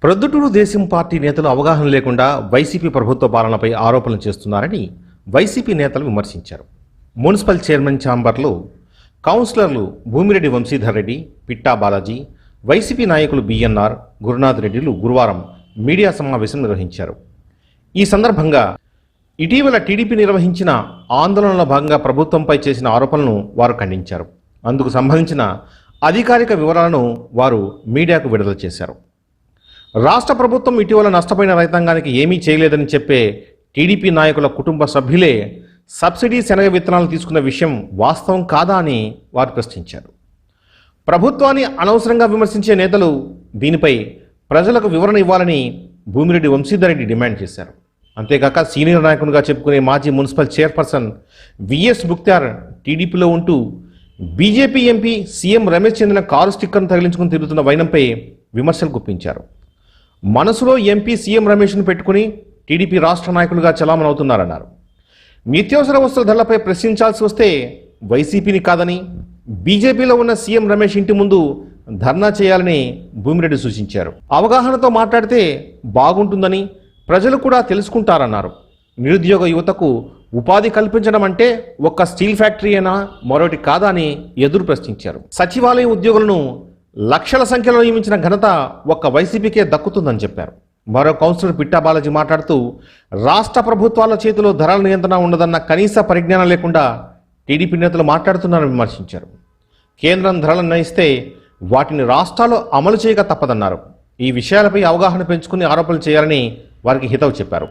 ప్రొద్దుటూరు దేశం పార్టీ నేతలు అవగాహన లేకుండా వైసీపీ ప్రభుత్వ పాలనపై ఆరోపణలు చేస్తున్నారని వైసీపీ నేతలు విమర్శించారు. మున్సిపల్ చైర్మన్ ఛాంబర్లో కౌన్సిలర్లు భూమిరెడ్డి వంశీధర్ రెడ్డి, పిట్టా బాలాజీ, వైసీపీ నాయకులు బిఎన్ఆర్, గురునాథ్ రెడ్డిలు గురువారం మీడియా సమావేశం నిర్వహించారు. ఈ సందర్భంగా ఇటీవల టీడీపీ నిర్వహించిన ఆందోళనలో భాగంగా ప్రభుత్వంపై చేసిన ఆరోపణలను వారు ఖండించారు. అందుకు సంబంధించిన అధికారిక వివరాలను వారు మీడియాకు విడుదల చేశారు. రాష్ట్ర ప్రభుత్వం ఇటీవల నష్టపోయిన రైతాంగానికి ఏమీ చేయలేదని చెప్పే టీడీపీ నాయకుల కుటుంబ సభ్యులే సబ్సిడీ శనగ విత్తనాలు తీసుకున్న విషయం వాస్తవం కాదా అని వారు ప్రశ్నించారు. ప్రభుత్వాన్ని అనవసరంగా విమర్శించే నేతలు దీనిపై ప్రజలకు వివరణ ఇవ్వాలని భూమిరెడ్డి వంశీధర్ రెడ్డి డిమాండ్ చేశారు. అంతేకాక సీనియర్ నాయకునిగా చెప్పుకునే మాజీ మున్సిపల్ చైర్పర్సన్ విఎస్ ముక్తార్ టీడీపీలో ఉంటూ బీజేపీ ఎంపీ సీఎం రమేష్ చెందిన కారు స్టిక్కర్ను తగిలించుకుని తిరుగుతున్న వైనంపై విమర్శలు గుప్పించారు. మనసులో ఎంపీ సీఎం రమేష్ను పెట్టుకుని టీడీపీ రాష్ట్ర నాయకులుగా చలామణవుతున్నారన్నారు. నిత్యావసర వస్తువుల ధరలపై ప్రశ్నించాల్సి వస్తే వైసీపీని కాదని బీజేపీలో ఉన్న సీఎం రమేష్ ఇంటి ముందు ధర్నా చేయాలని భూమిరెడ్డి సూచించారు. అవగాహనతో మాట్లాడితే బాగుంటుందని ప్రజలు కూడా తెలుసుకుంటారన్నారు. నిరుద్యోగ యువతకు ఉపాధి కల్పించడం అంటే ఒక్క స్టీల్ ఫ్యాక్టరీ అయినా మరొకటి కాదా అని ఎదురు ప్రశ్నించారు. సచివాలయ ఉద్యోగులను లక్షల సంఖ్యలో నియమించిన ఘనత ఒక్క వైసీపీకే దక్కుతుందని చెప్పారు. మరో కౌన్సిలర్ పిట్టా బాలాజీ మాట్లాడుతూ రాష్ట్ర ప్రభుత్వాల చేతిలో ధరల నియంత్రణ ఉండదన్న కనీస పరిజ్ఞానం లేకుండా టీడీపీ నేతలు మాట్లాడుతున్నారని విమర్శించారు. కేంద్రం ధరలు నిర్ణయిస్తే వాటిని రాష్ట్రాలు అమలు చేయక తప్పదన్నారు. ఈ విషయాలపై అవగాహన పెంచుకుని ఆరోపణలు చేయాలని వారికి హితవు చెప్పారు.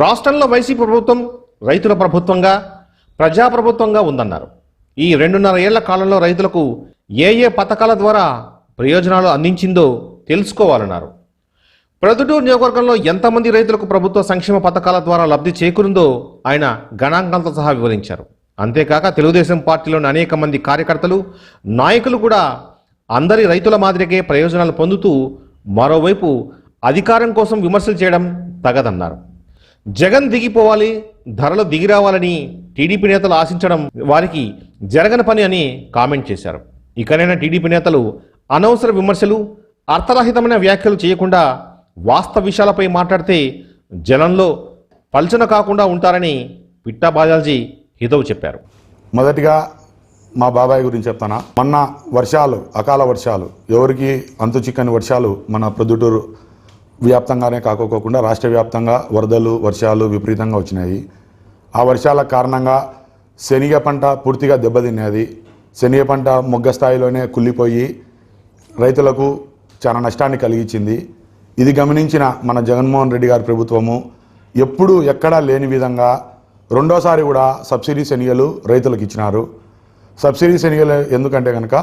రాష్ట్రంలో వైసీపీ ప్రభుత్వం రైతుల ప్రభుత్వంగా, ప్రజాప్రభుత్వంగా ఉందన్నారు. ఈ 2.5 ఏళ్ల కాలంలో రైతులకు ఏ పథకాల ద్వారా ప్రయోజనాలు అందించిందో తెలుసుకోవాలన్నారు. ప్రొద్దుటూరు నియోజకవర్గంలో ఎంతమంది రైతులకు ప్రభుత్వ సంక్షేమ పథకాల ద్వారా లబ్ధి చేకూరిందో ఆయన గణాంకాలతో సహా వివరించారు. అంతేకాక తెలుగుదేశం పార్టీలోని అనేక మంది కార్యకర్తలు, నాయకులు కూడా అందరి రైతుల మాదిరికే ప్రయోజనాలు పొందుతూ మరోవైపు అధికారం కోసం విమర్శలు చేయడం తగదన్నారు. జగన్ దిగిపోవాలి, ధరలు దిగిరావాలని టీడీపీ నేతలు ఆశించడం వారికి జరగని పని అని కామెంట్ చేశారు. ఇకనైనా టీడీపీ నేతలు అనవసర విమర్శలు, అర్థరహితమైన వ్యాఖ్యలు చేయకుండా వాస్తవ విషయాలపై మాట్లాడితే జనంలో పల్చన కాకుండా ఉంటారని పిట్టా బాలాజీ హితవు చెప్పారు. మొదటిగా మా బాబాయ్ గురించి చెప్తానా. మొన్న వర్షాలు, అకాల వర్షాలు, ఎవరికి అంతు చిక్కని వర్షాలు మన ప్రొద్దుటూరు వ్యాప్తంగానే కాకోకుండా రాష్ట్ర వ్యాప్తంగా వరదలు, వర్షాలు విపరీతంగా వచ్చినాయి. ఆ వర్షాల కారణంగా శనగ పంట పూర్తిగా దెబ్బతిన్నది. శనగ పంట మొగ్గ స్థాయిలోనే కుళ్ళిపోయి రైతులకు చాలా నష్టాన్ని కలిగించింది. ఇది గమనించిన మన జగన్మోహన్ రెడ్డి గారి ప్రభుత్వము ఎప్పుడూ ఎక్కడా లేని విధంగా రెండోసారి కూడా సబ్సిడీ శనగలు రైతులకు ఇచ్చినారు. సబ్సిడీ శనగలు ఎందుకంటే కనుక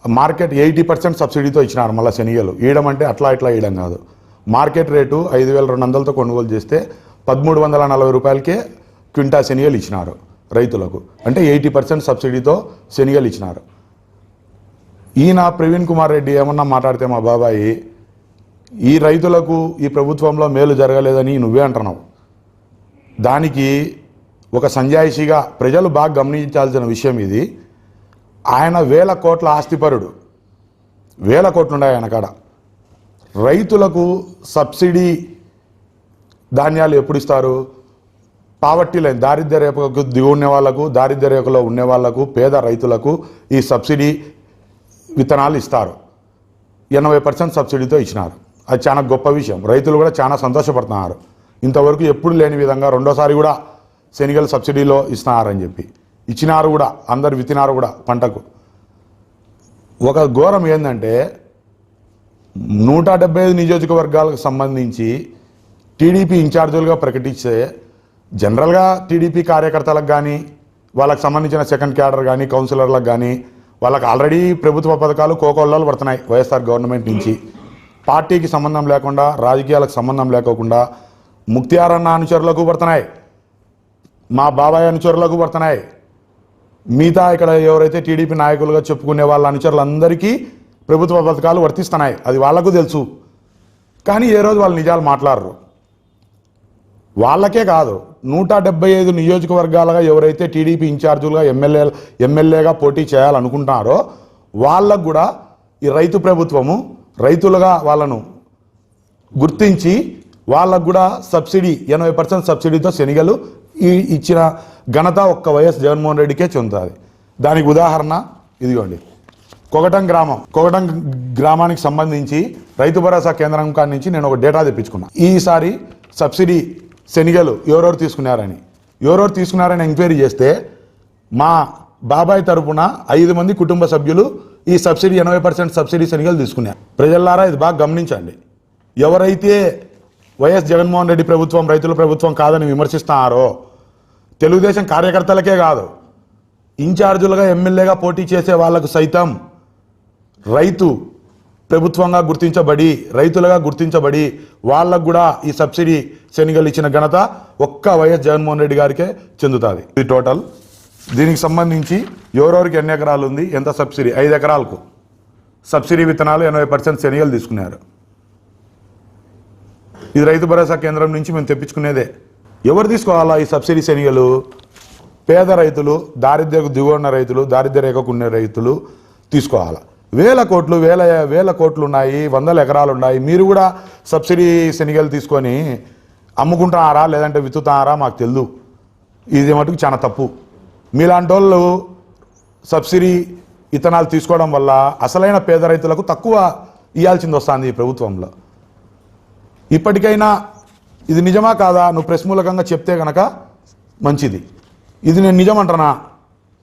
మార్కెట్ 80% సబ్సిడీతో ఇచ్చినారు. మళ్ళీ శనగలు ఇవ్వడం అంటే అట్లా ఇట్లా ఇవ్వడం కాదు. మార్కెట్ రేటు 5,200తో కొనుగోలు చేస్తే 1,340 రూపాయలకే క్వింటా శనగలు ఇచ్చినారు రైతులకు. అంటే 80% సబ్సిడీతో శనగలు ఇచ్చినారు. ఈయన ప్రవీణ్ కుమార్ రెడ్డి ఏమన్నా మాట్లాడితే మా బాబాయి, ఈ రైతులకు ఈ ప్రభుత్వంలో మేలు జరగలేదని నువ్వే అంటున్నావు. దానికి ఒక సంజాయిషిగా ప్రజలు బాగా గమనించాల్సిన విషయం ఇది. ఆయన 1000 కోట్ల ఆస్తిపరుడు, 1000 కోట్లు ఉన్నాయి ఆయన కాడ. రైతులకు సబ్సిడీ ధాన్యాలు ఎప్పుడు ఇస్తారు? పావర్టీ లైన్, దారిద్ర్య రేఖకు దిగు ఉండే వాళ్లకు, దారిద్ర్య రేఖలో ఉండే వాళ్లకు, పేద రైతులకు ఈ సబ్సిడీ విత్తనాలు ఇస్తారు. 80% సబ్సిడీతో ఇచ్చినారు. అది చాలా గొప్ప విషయం. రైతులు కూడా చాలా సంతోషపడుతున్నారు. ఇంతవరకు ఎప్పుడు లేని విధంగా రెండోసారి కూడా శనగలు సబ్సిడీలో ఇస్తున్నారని చెప్పి ఇచ్చినారు కూడా. అందరు విత్తినారు కూడా పంటకు. ఒక ఘోరం ఏంటంటే 175 నియోజకవర్గాలకు సంబంధించి టీడీపీ ఇన్ఛార్జీలుగా ప్రకటిస్తే జనరల్గా టీడీపీ కార్యకర్తలకు కానీ, వాళ్ళకి సంబంధించిన సెకండ్ క్యాడర్ కానీ, కౌన్సిలర్లకు కానీ వాళ్ళకి ఆల్రెడీ ప్రభుత్వ పథకాలు కోకొల్లలు పడుతున్నాయి వైఎస్ఆర్ గవర్నమెంట్ నుంచి. పార్టీకి సంబంధం లేకుండా, రాజకీయాలకు సంబంధం లేకోకుండా ముక్తియారన్న అనుచరులకు పడుతున్నాయి, మా బాబాయ్ అనుచరులకు పడుతున్నాయి. మిగతా ఇక్కడ ఎవరైతే టీడీపీ నాయకులుగా చెప్పుకునే వాళ్ళ అనుచరులందరికీ ప్రభుత్వ పథకాలు వర్తిస్తున్నాయి. అది వాళ్లకు తెలుసు. కానీ ఏ రోజు వాళ్ళు నిజాలు మాట్లాడరు. వాళ్ళకే కాదు, 175 నియోజకవర్గాలుగా ఎవరైతే టీడీపీ ఇన్ఛార్జీలుగా ఎమ్మెల్యేగా పోటీ చేయాలనుకుంటున్నారో వాళ్ళకు కూడా ఈ రైతు ప్రభుత్వము రైతులుగా వాళ్ళను గుర్తించి వాళ్ళకు కూడా సబ్సిడీ 80% సబ్సిడీతో శనగలు ఇచ్చిన ఘనత ఒక్క వైఎస్ జగన్మోహన్ రెడ్డికే చెందుతుంది. దానికి ఉదాహరణ ఇదిగోండి, కొగటం గ్రామానికి సంబంధించి రైతు భరోసా కేంద్రం కాడి నుంచి నేను ఒక డేటా తెప్పించుకున్నా. ఈసారి సబ్సిడీ శనగలు ఎవరెవరు తీసుకున్నారని ఎంక్వైరీ చేస్తే మా బాబాయ్ తరపున 5 మంది కుటుంబ సభ్యులు ఈ సబ్సిడీ 80% సబ్సిడీ శనగలు తీసుకున్నారు. ప్రజలారా ఇది బాగా గమనించండి. ఎవరైతే వైఎస్ జగన్మోహన్ రెడ్డి ప్రభుత్వం రైతుల ప్రభుత్వం కాదని విమర్శిస్తున్నారో తెలుగుదేశం కార్యకర్తలకే కాదు, ఇన్ఛార్జులుగా ఎమ్మెల్యేగా పోటీ చేసే వాళ్లకు సైతం రైతు ప్రభుత్వంగా గుర్తించబడి రైతులుగా గుర్తించబడి వాళ్ళకు కూడా ఈ సబ్సిడీ శనగలు ఇచ్చిన ఘనత ఒక్క వైఎస్ జగన్మోహన్ రెడ్డి గారికే చెందుతుంది. ఇది టోటల్. దీనికి సంబంధించి ఎవరెవరికి ఎన్ని ఎకరాలు ఉంది, ఎంత సబ్సిడీ, 5 ఎకరాలకు సబ్సిడీ విత్తనాలు 80% శనగలు తీసుకున్నారు. ఇది రైతు భరోసా కేంద్రం నుంచి మేము తెప్పించుకునేదే. ఎవరు తీసుకోవాలా ఈ సబ్సిడీ శనగలు? పేద రైతులు, దారిద్ర్యకు దిగువన్న రైతులు, దారిద్ర్య రేఖకు ఉన్న రైతులు తీసుకోవాలి. వేల కోట్లు ఉన్నాయి, 100 ఎకరాలు ఉన్నాయి. మీరు కూడా సబ్సిడీ శనగలు తీసుకొని అమ్ముకుంటున్నారా లేదంటే విత్తుతున్నారా మాకు తెలియదు. ఇది మటుకు చాలా తప్పు. మీలాంటి వాళ్ళు సబ్సిడీ విత్తనాలు తీసుకోవడం వల్ల అసలైన పేద రైతులకు తక్కువ ఇవ్వాల్సింది వస్తుంది ఈ ప్రభుత్వంలో. ఇప్పటికైనా ఇది నిజమా కాదా నువ్వు ప్రెస్ మూలకంగా చెప్తే కనుక మంచిది. ఇది నేను నిజం అంటున్నా,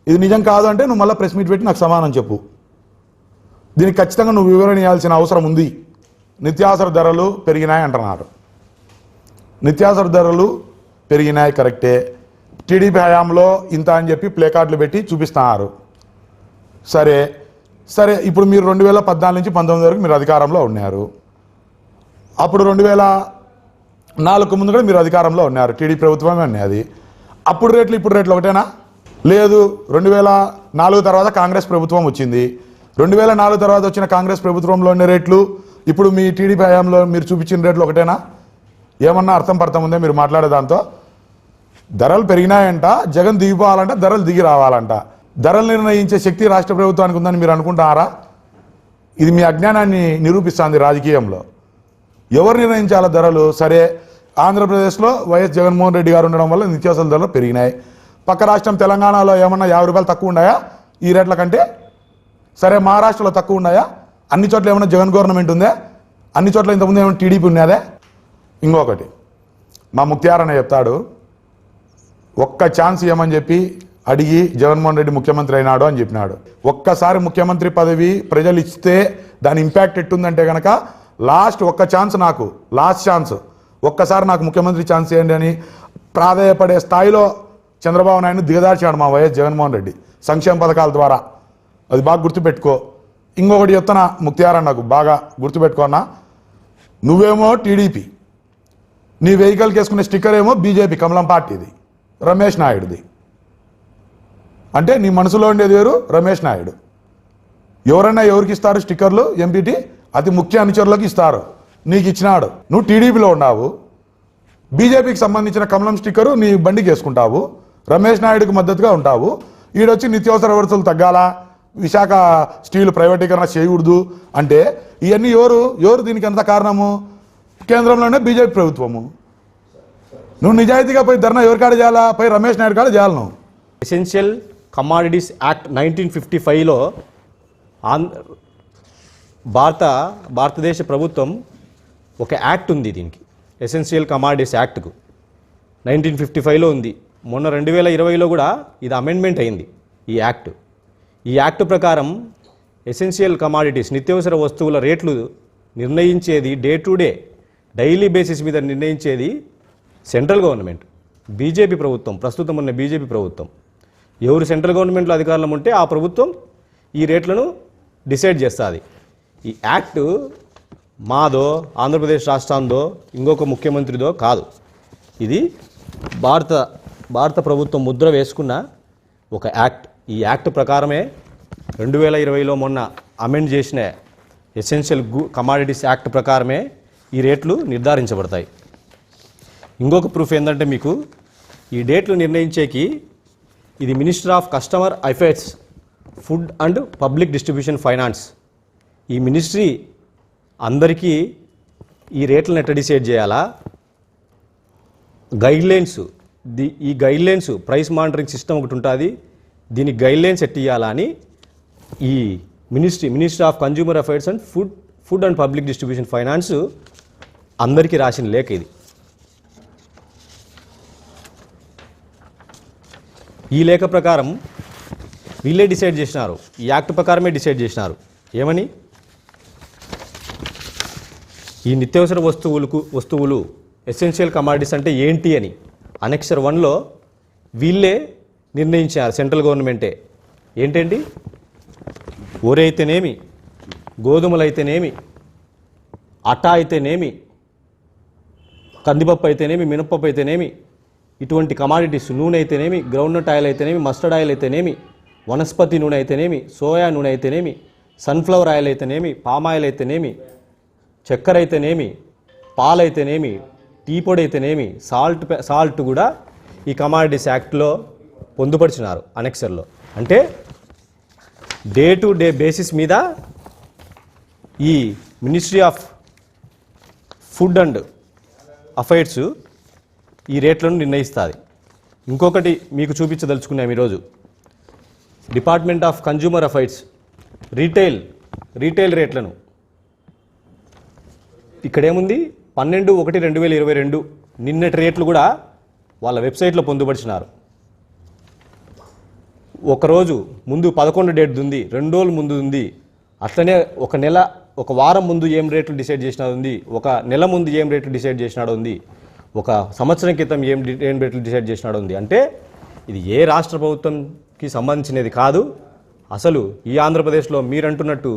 ఇది నిజం కాదు అంటే నువ్వు మళ్ళీ ప్రెస్ మీట్ పెట్టి నాకు సమాధానం చెప్పు. దీనికి ఖచ్చితంగా నువ్వు వివరణ ఇవ్వాల్సిన అవసరం ఉంది. నిత్యావసర ధరలు పెరిగినాయి అంటున్నారు. నిత్యావసర ధరలు పెరిగినాయి కరెక్టే. టీడీపీ హయాంలో ఇంత అని చెప్పి ప్లే కార్డులు పెట్టి చూపిస్తున్నారు. సరే ఇప్పుడు మీరు 2014 నుంచి 19 వరకు మీరు అధికారంలో ఉన్నారు. అప్పుడు 2004 ముందు కూడా మీరు అధికారంలో ఉన్నారు. టీడీపీ ప్రభుత్వమే ఉన్నది. అప్పుడు రేట్లు ఇప్పుడు రేట్లు ఒకటేనా? లేదు. 2004 తర్వాత కాంగ్రెస్ ప్రభుత్వం వచ్చింది. 2004 తర్వాత వచ్చిన కాంగ్రెస్ ప్రభుత్వంలో ఉన్న రేట్లు ఇప్పుడు మీ టీడీపీ హయాంలో మీరు చూపించిన రేట్లు ఒకటేనా? ఏమన్నా అర్థం ఉందే మీరు మాట్లాడే దాంతో? ధరలు పెరిగినాయంట, జగన్ దిగిపోవాలంట, ధరలు దిగి రావాలంట. ధరలు నిర్ణయించే శక్తి రాష్ట్ర ప్రభుత్వానికి ఉందని మీరు అనుకుంటున్నారా? ఇది మీ అజ్ఞానాన్ని నిరూపిస్తుంది. రాజకీయంలో ఎవరు నిర్ణయించాల ధరలు? సరే, ఆంధ్రప్రదేశ్లో వైఎస్ జగన్మోహన్ రెడ్డి గారు ఉండడం వల్ల నిత్యావసర ధరలు పెరిగినాయి. పక్క రాష్ట్రం తెలంగాణలో ఏమన్నా 50 రూపాయలు తక్కువ ఉన్నాయా ఈ రేట్ల కంటే? సరే, మహారాష్ట్రలో తక్కువ ఉన్నాయా? అన్ని చోట్ల ఏమన్నా జగన్ గవర్నమెంట్ ఉందా? అన్ని చోట్ల ఇంతకుముందు ఏమైనా టీడీపీ ఉన్నదే? ఇంకొకటి, మా ముత్యారన్న చెప్తాడు, ఒక్క ఛాన్స్ ఇవ్వమని చెప్పి అడిగి జగన్మోహన్ రెడ్డి ముఖ్యమంత్రి అయినాడు అని చెప్పినాడు. ఒక్కసారి ముఖ్యమంత్రి పదవి ప్రజలు ఇస్తే దాని ఇంపాక్ట్ ఎట్టుందంటే కనుక ఒక్క ఛాన్స్, నాకు లాస్ట్ ఛాన్స్, ఒక్కసారి నాకు ముఖ్యమంత్రి ఛాన్స్ ఇవ్వండి అని ప్రాధేయపడే స్థాయిలో చంద్రబాబు నాయుడు దిగదార్చాడు మా వైఎస్ జగన్మోహన్ రెడ్డి సంక్షేమ పథకాల ద్వారా. అది బాగా గుర్తుపెట్టుకో. ఇంకొకటి చెప్తున్నా ముక్తియారా, నాకు బాగా గుర్తుపెట్టుకోన్నా, నువ్వేమో టీడీపీ, నీ వెహికల్కి వేసుకునే స్టిక్కర్ ఏమో బీజేపీ కమలం పార్టీది, రమేష్ నాయుడుది. అంటే నీ మనసులో ఉండేది వేరు, రమేష్ నాయుడు. ఎవరైనా ఎవరికి ఇస్తారు స్టిక్కర్లు? ఎంపీటీ అతి ముఖ్య అనుచరులకు ఇస్తారు. నీకు ఇచ్చినాడు. నువ్వు టీడీపీలో ఉన్నావు, బీజేపీకి సంబంధించిన కమలం స్టిక్కరు నీ బండికి వేసుకుంటావు, రమేష్ నాయుడుకి మద్దతుగా ఉంటావు. ఈడొచ్చి నిత్యావసర వస్తువులు తగ్గాల, విశాఖ స్టీల్ ప్రైవేటీకరణ చేయకూడదు అంటే ఇవన్నీ ఎవరు దీనికి ఎంత కారణము? కేంద్రంలోనే బీజేపీ ప్రభుత్వము. నువ్వు నిజాయితీగా పోయి ధర్నా ఎవరి కాడ చేయాలా? పోయి రమేష్ నాయుడు కాడ చేయాలి. నువ్వు ఎసెన్షియల్ కమాడిటీస్ యాక్ట్ 1955లో భారతదేశ ప్రభుత్వం ఒక యాక్ట్ ఉంది. దీనికి ఎసెన్షియల్ కమాడిటీస్ యాక్ట్కు 1955లో ఉంది. మొన్న 2020లో కూడా ఇది అమెండ్మెంట్ అయింది ఈ యాక్ట్. ఈ యాక్ట్ ప్రకారం ఎసెన్షియల్ కమాడిటీస్ నిత్యావసర వస్తువుల రేట్లు నిర్ణయించేది day to day daily basis మీద నిర్ణయించేది సెంట్రల్ గవర్నమెంట్, బీజేపీ ప్రభుత్వం, ప్రస్తుతం ఉన్న బీజేపీ ప్రభుత్వం. ఎవరు సెంట్రల్ గవర్నమెంట్లో అధికారంలో ఉంటే ఆ ప్రభుత్వం ఈ రేట్లను డిసైడ్ చేస్తుంది. ఈ యాక్ట్ మాదో, ఆంధ్రప్రదేశ్ రాష్ట్రాందో, ఇంకొక ముఖ్యమంత్రిదో కాదు. ఇది భారత ప్రభుత్వం ముద్ర వేసుకున్న ఒక యాక్ట్. ఈ యాక్ట్ ప్రకారమే 2020లో మొన్న అమెండ్ చేసిన ఎసెన్షియల్ కమాడిటీస్ యాక్ట్ ప్రకారమే ఈ రేట్లు నిర్ధారించబడతాయి. ఇంకొక ప్రూఫ్ ఏంటంటే మీకు ఈ డేట్లు నిర్ణయించేకి ఇది minister of customer affairs, food and public distribution finance. ఈ మినిస్ట్రీ అందరికీ ఈ రేట్లను ఎట్లా డిసైడ్ చేయాలా, గైడ్లైన్స్, ఈ గైడ్లైన్స్ ప్రైస్ మానిటరింగ్ సిస్టమ్ ఒకటి ఉంటుంది, దీనికి గైడ్లైన్స్ ఎట్ ఇవ్వాలా అని ఈ ministry of consumer affairs and food and public distribution finance అందరికీ రాసిన లేఖ ఇది. ఈ లేఖ ప్రకారం వీళ్ళే డిసైడ్ చేసినారు, ఈ యాక్ట్ ప్రకారమే డిసైడ్ చేసినారు. ఏమని, ఈ నిత్యావసర వస్తువులు ఎసెన్షియల్ కమాడిటీస్ అంటే ఏంటి అని అనెక్సర్ 1లో వీళ్ళే నిర్ణయించారు, సెంట్రల్ గవర్నమెంటే. ఏంటండి, వరి అయితేనేమి, గోధుమలు అయితేనేమి, అటా అయితేనేమి, కందిపప్పు అయితేనేమి, మినపప్పు అయితేనేమి, ఇటువంటి కమాడిటీస్, నూనె అయితేనేమి, గ్రౌండ్నట్ ఆయిల్ అయితేనేమి, మస్టర్డ్ ఆయిల్ అయితేనేమి, వనస్పతి నూనె అయితేనేమి, సోయా నూనె అయితేనేమి, సన్ఫ్లవర్ ఆయిల్ అయితేనేమి, పామ్ ఆయిల్ అయితేనేమి, చక్కెర అయితేనేమి, పాలు అయితేనేమి, టీ పొడి అయితేనేమి, సాల్ట్ కూడా ఈ కమాడిటీస్ యాక్ట్లో పొందుపరిచినారు అనెక్సర్లో. అంటే డే టు డే బేసిస్ మీద ఈ ministry of food and affairs ఈ రేట్లను నిర్ణయిస్తుంది. ఇంకొకటి మీకు చూపించదలుచుకున్నాం ఈరోజు, department of consumer affairs retail రేట్లను ఇక్కడేముంది 12/1/2022 నిన్నటి రేట్లు కూడా వాళ్ళ వెబ్సైట్లో పొందుపరిచినారు. ఒకరోజు ముందు 11 డేట్ ఉంది, 2 రోజులు ముందు ఉంది, అట్లనే ఒక వారం ముందు ఏం రేట్లు డిసైడ్ చేసినాడు ఉంది, ఒక నెల ముందు ఏం రేట్లు డిసైడ్ చేసినాడు ఉంది, ఒక సంవత్సరం క్రితం ఏం రేట్లు డిసైడ్ చేసినాడు ఉంది. అంటే ఇది ఏ రాష్ట్ర ప్రభుత్వంకి సంబంధించినది కాదు, అసలు ఈ ఆంధ్రప్రదేశ్లో మీరంటున్నట్టు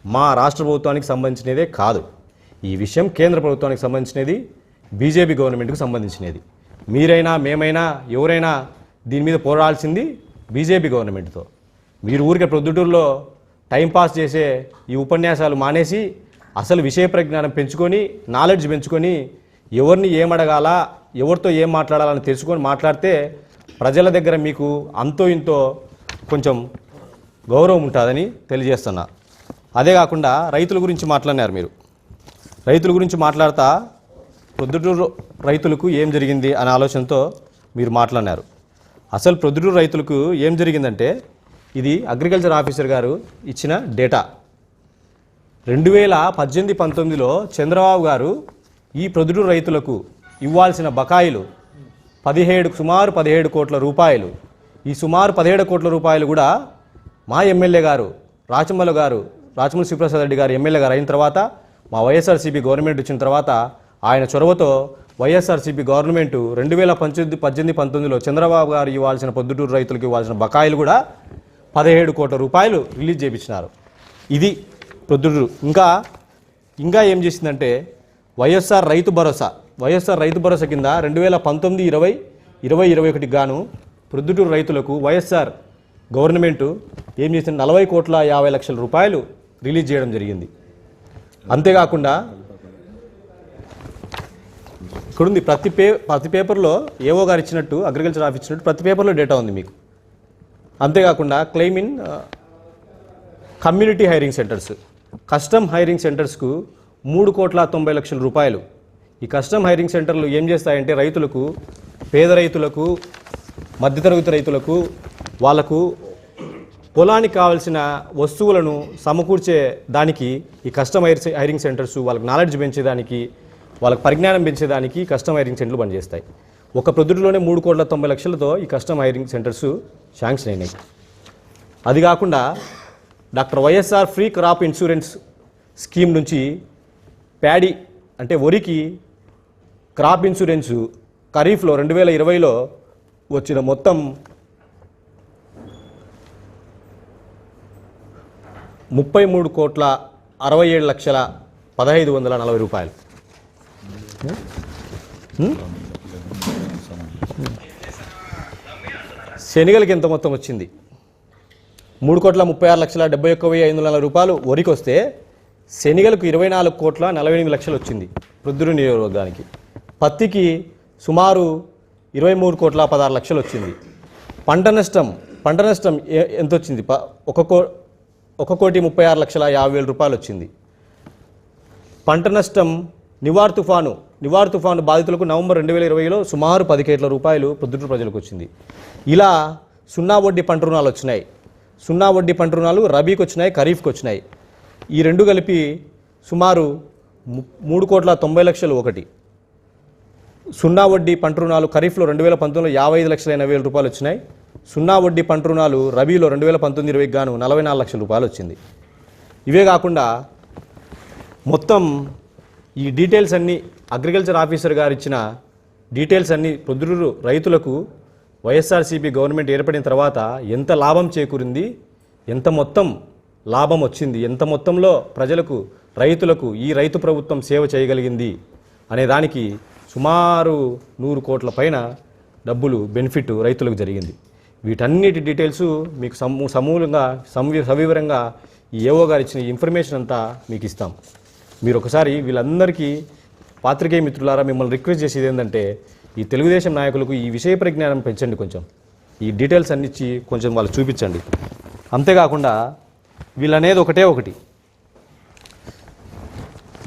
మా రాష్ట్ర ప్రభుత్వానికి సంబంధించినదే కాదు. ఈ విషయం కేంద్ర ప్రభుత్వానికి సంబంధించినది, బీజేపీ గవర్నమెంట్కి సంబంధించినది. మీరైనా మేమైనా ఎవరైనా దీని మీద పోరాడాల్సింది బీజేపీ గవర్నమెంట్తో. మీరు ఊరికే ప్రొద్దుటూరులో టైంపాస్ చేసే ఈ ఉపన్యాసాలు మానేసి అసలు విషయ పరిజ్ఞానం పెంచుకొని, నాలెడ్జ్ పెంచుకొని, ఎవరిని ఏం అడగాలా, ఎవరితో ఏం మాట్లాడాలని తెలుసుకొని మాట్లాడితే ప్రజల దగ్గర మీకు అంతో ఇంతో కొంచెం గౌరవం ఉంటుందని తెలియజేస్తున్నా. అదే కాకుండా రైతుల గురించి మాట్లాడినారు మీరు. రైతుల గురించి మాట్లాడతా ప్రొద్దుటూరు రైతులకు ఏం జరిగింది అనే ఆలోచనతో మీరు మాట్లాడినారు. అసలు ప్రొద్దుటూరు రైతులకు ఏం జరిగిందంటే, ఇది అగ్రికల్చర్ ఆఫీసర్ గారు ఇచ్చిన డేటా. 2018-19లో చంద్రబాబు గారు ఈ ప్రొద్దుటూరు రైతులకు ఇవ్వాల్సిన బకాయిలు సుమారు 17 కోట్ల రూపాయలు. ఈ సుమారు 17 కోట్ల రూపాయలు కూడా మా ఎమ్మెల్యే గారు రాచమల్లి శివప్రసాద్ రెడ్డి గారు ఎమ్మెల్యే గారు అయిన తర్వాత, మా వైఎస్ఆర్సీపీ గవర్నమెంట్ వచ్చిన తర్వాత ఆయన చొరవతో వైఎస్ఆర్సీపీ గవర్నమెంట్ 2018-19లో చంద్రబాబు గారు ఇవ్వాల్సిన పొద్దుటూరు రైతులకు ఇవ్వాల్సిన బకాయిలు కూడా 17 కోట్ల రూపాయలు రిలీజ్ చేయించినారు. ఇది పొద్దుటూరు. ఇంకా ఏం చేసిందంటే వైఎస్ఆర్ రైతు భరోసా కింద 2019-20, 2021 గాను ప్రొద్దుటూరు రైతులకు వైఎస్ఆర్ గవర్నమెంటు ఏం చేసింది, 40,50,00,000 రూపాయలు రిలీజ్ చేయడం జరిగింది. అంతేకాకుండా ఇక్కడుంది ప్రతి పేపర్లో ఏవో గారు ఇచ్చినట్టు, అగ్రికల్చర్ ఆఫీస్ ఇచ్చినట్టు ప్రతి పేపర్లో డేటా ఉంది మీకు. అంతేకాకుండా claim in community hiring centres, custom hiring సెంటర్స్కు 3,90,00,000 రూపాయలు. ఈ కస్టమ్ హైరింగ్ సెంటర్లు ఏం చేస్తాయంటే రైతులకు, పేద రైతులకు, మధ్యతరగతి రైతులకు, వాళ్లకు పొలానికి కావాల్సిన వస్తువులను సమకూర్చే దానికి ఈ కస్టమ్ హైరింగ్ సెంటర్స్ వాళ్ళకి నాలెడ్జ్ పెంచేదానికి, వాళ్ళకి పరిజ్ఞానం పెంచేదానికి కస్టమ్ హైరింగ్ సెంటర్లు పనిచేస్తాయి. ఒక ప్రొద్దుటూరులోనే 3,90,00,000తో ఈ కస్టమ్ హైరింగ్ సెంటర్స్ శాంక్షన్ అయినాయి. అది కాకుండా doctor YSR free crop insurance scheme నుంచి ప్యాడీ అంటే వరికి క్రాప్ ఇన్సూరెన్సు ఖరీఫ్లో 2020లో వచ్చిన మొత్తం 33,67,15,40 రూపాయలు. శనిగలకి ఎంత మొత్తం వచ్చింది? 3,36,71,540 రూపాయలు వరికి వస్తే శనిగలకు 24,48,00,000 వచ్చింది ప్రొద్దుటూరు నియోజకవర్గానికి. పత్తికి సుమారు 23,16,00,000 వచ్చింది. పంట నష్టం ఎంత వచ్చింది? 1,36,50,000 రూపాయలు వచ్చింది. పంట నష్టం నివార్ తుఫాను బాధితులకు నవంబర్ 2020లో సుమారు 10 కోట్ల రూపాయలు ప్రొద్దుటూరు ప్రజలకు వచ్చింది. ఇలా సున్నా వడ్డీ పంట రుణాలు వచ్చినాయి. సున్నా వడ్డీ పంట రుణాలు రబీకి వచ్చినాయి, ఖరీఫ్కి వచ్చినాయి. ఈ రెండు కలిపి సుమారు 3,90,00,000 ఒకటి. సున్నా వడ్డీ పంట రుణాలు ఖరీఫ్లో 2019లో 55,80,000 రూపాయలు వచ్చినాయి. సున్నా వడ్డీ పంట రుణాలు రబీలో 2019-20కి గాను 44 లక్షల రూపాయలు వచ్చింది. ఇవే కాకుండా మొత్తం ఈ డీటెయిల్స్ అన్నీ అగ్రికల్చర్ ఆఫీసర్ గారు ఇచ్చిన డీటెయిల్స్ అన్నీ ప్రొద్దుటూరు రైతులకు వైఎస్ఆర్సీపీ గవర్నమెంట్ ఏర్పడిన తర్వాత ఎంత లాభం చేకూరింది, ఎంత మొత్తం లాభం వచ్చింది, ఎంత మొత్తంలో ప్రజలకు రైతులకు ఈ రైతు ప్రభుత్వం సేవ చేయగలిగింది అనే దానికి సుమారు 100 కోట్ల పైన డబ్బులు బెనిఫిట్ రైతులకు జరిగింది. వీటన్నిటి డీటెయిల్స్ మీకు సమూలంగా సవివరంగా ఈ ఏఓ గారు ఇచ్చిన ఇన్ఫర్మేషన్ అంతా మీకు ఇస్తాం. మీరు ఒకసారి వీళ్ళందరికీ పాత్రికేయ మిత్రులారా మిమ్మల్ని రిక్వెస్ట్ చేసేది ఏంటంటే ఈ తెలుగుదేశం నాయకులకు ఈ విషయ పరిజ్ఞానం పెంచండి, కొంచెం ఈ డీటెయిల్స్ అన్ని ఇచ్చి కొంచెం వాళ్ళు చూపించండి. అంతేకాకుండా వీళ్ళనేది ఒకటి,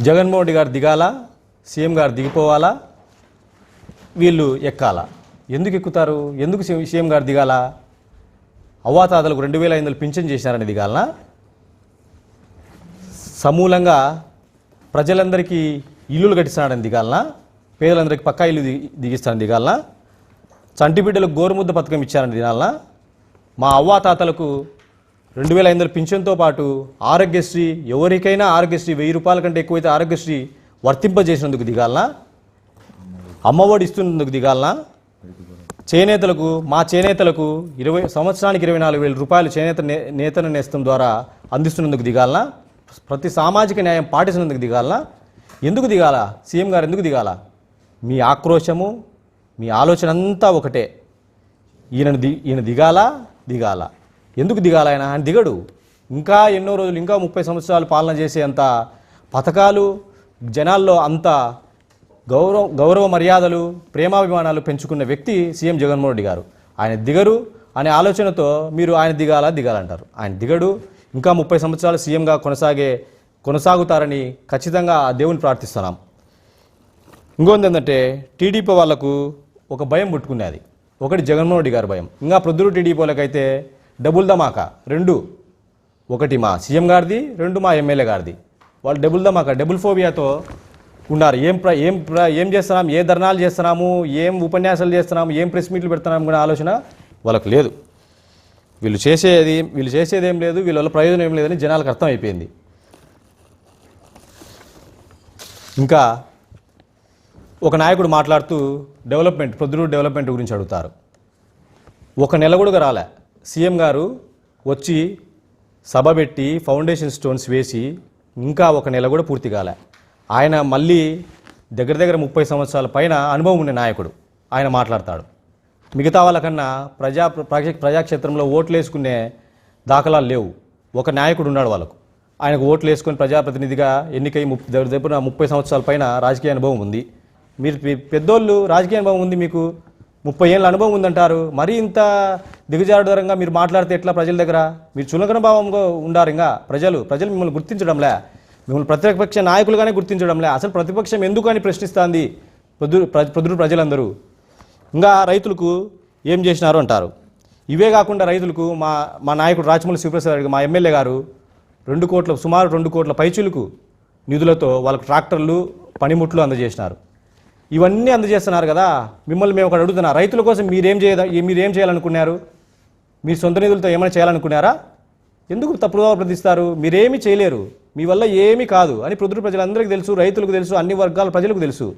జగన్మోహన్ రెడ్డి గారు దిగాల, సీఎం గారు దిగిపోవాలా, వీళ్ళు ఎక్కాలా. ఎందుకు ఎక్కుతారు? ఎందుకు సీఎం గారు దిగాల? అవ్వాతాతలకు 2,500 పింఛన్ చేశారని దిగాలనా? సమూలంగా ప్రజలందరికీ ఇల్లులు కట్టిస్తాడని దిగాలనా? పేదలందరికీ పక్కా ఇల్లు దిగిస్తానని దిగాలనా? చంటి బిడ్డలకు గోరుముద్ద పథకం ఇచ్చారని దిగాలనా? మా అవ్వాతాతలకు 2,500 పింఛన్తో పాటు ఆరోగ్యశ్రీ, ఎవరికైనా ఆరోగ్యశ్రీ 1000 రూపాయల కంటే ఎక్కువైతే ఆరోగ్యశ్రీ వర్తింపజేసినందుకు దిగాలనా? అమ్మఒడి ఇస్తున్నందుకు దిగాలనా? మా చేనేతలకు సంవత్సరానికి 24,000 రూపాయలు చేనేత నేతన నేస్తం ద్వారా అందిస్తున్నందుకు దిగాలనా? ప్రతి సామాజిక న్యాయం పాటిస్తున్నందుకు దిగాలనా? ఎందుకు దిగాల? సీఎం గారు ఎందుకు దిగాల? మీ ఆక్రోశము, మీ ఆలోచన అంతా ఒకటే. ఈయన దిగాల. ఎందుకు దిగాల? ఆయన దిగడు. ఇంకా ఎన్నో రోజులు, ఇంకా 30 సంవత్సరాలు పాలన చేసే అంత పథకాలు, జనాల్లో అంత గౌరవ మర్యాదలు, ప్రేమాభిమానాలు పెంచుకున్న వ్యక్తి సీఎం జగన్మోహన్ రెడ్డి గారు. ఆయన దిగరు అనే ఆలోచనతో మీరు ఆయన దిగాలంటారు. ఆయన దిగడు. ఇంకా 30 సంవత్సరాలు సీఎంగా కొనసాగుతారని ఖచ్చితంగా ఆ దేవుని ప్రార్థిస్తున్నాం. ఇంకొంది ఏంటంటే టీడీపీ వాళ్లకు ఒక భయం పుట్టుకునేది. ఒకటి జగన్మోహన్ రెడ్డి గారి భయం, ఇంకా ప్రొద్దుటూరు టీడీపీ వాళ్ళకైతే డబుల్ ధమాకా. ఒకటి మా సీఎం గారిది, 2 మా ఎమ్మెల్యే గారిది. వాళ్ళు డబుల్ ధమాకా, డబుల్ ఫోబియాతో ఉన్నారు. ఏం చేస్తున్నాం, ఏ ధర్నాలు చేస్తున్నాము, ఏం ఉపన్యాసాలు చేస్తున్నాము, ఏం ప్రెస్ మీట్లు పెడుతున్నాము కూడా ఆలోచన వాళ్ళకు లేదు. వీళ్ళు చేసేది ఏం లేదు, వీళ్ళ వల్ల ప్రయోజనం ఏం లేదని జనాలకు అర్థమైపోయింది. ఇంకా ఒక నాయకుడు మాట్లాడుతూ ప్రొద్దుటూరు డెవలప్మెంట్ గురించి అడుగుతారు. 1 నెల కూడా రాలే సీఎం గారు వచ్చి సభ పెట్టి ఫౌండేషన్ స్టోన్స్ వేసి ఇంకా 1 నెల కూడా పూర్తి కాలే. ఆయన మళ్ళీ దగ్గర 30 సంవత్సరాల పైన అనుభవం ఉన్న నాయకుడు. ఆయన మాట్లాడతాడు. మిగతా వాళ్ళకన్నా ప్రజాక్షేత్రంలో ఓట్లు వేసుకునే దాఖలాలు లేవు. ఒక నాయకుడు ఉన్నాడు వాళ్ళకు. ఆయనకు ఓట్లు వేసుకొని ప్రజాప్రతినిధిగా ఎన్నికై 30 సంవత్సరాల పైన రాజకీయ అనుభవం ఉంది. మీరు పెద్దోళ్ళు, రాజకీయ అనుభవం ఉంది, మీకు 30 ఏళ్ళ అనుభవం ఉందంటారు. మరీ ఇంత దిగజారుదరంగా మీరు మాట్లాడితే ఎట్లా? ప్రజల దగ్గర మీరు చులకన భావంగా ఉండారు. ఇంకా ప్రజలు మిమ్మల్ని గుర్తించడంలే, మిమ్మల్ని ప్రతిపక్ష నాయకులుగానే గుర్తించడంలే. అసలు ప్రతిపక్షం ఎందుకు అని ప్రశ్నిస్తుంది ప్రొద్దుటూరు ప్రజలందరూ. ఇంకా రైతులకు ఏం చేసినారు అంటారు. ఇవే కాకుండా రైతులకు మా నాయకుడు రాచమల్లి శివప్రసాద్ రెడ్డి, మా ఎమ్మెల్యే గారు సుమారు 2 కోట్ల పైచులకు నిధులతో వాళ్ళకు ట్రాక్టర్లు, పనిముట్లు అందజేసినారు. ఇవన్నీ అందజేస్తున్నారు కదా. మిమ్మల్ని మేము ఒకటి అడుగుతున్నా, రైతుల కోసం మీరేం చేయాలనుకున్నారు? మీరు సొంత నిధులతో ఏమైనా చేయాలనుకున్నారా? ఎందుకు తప్పుగా ప్రవర్తిస్తారు? మీరేమీ చేయలేరు, మీ వల్ల ఏమీ కాదు అని ప్రొద్దుటూరు ప్రజలందరికీ తెలుసు, రైతులకు తెలుసు, అన్ని వర్గాల ప్రజలకు తెలుసు.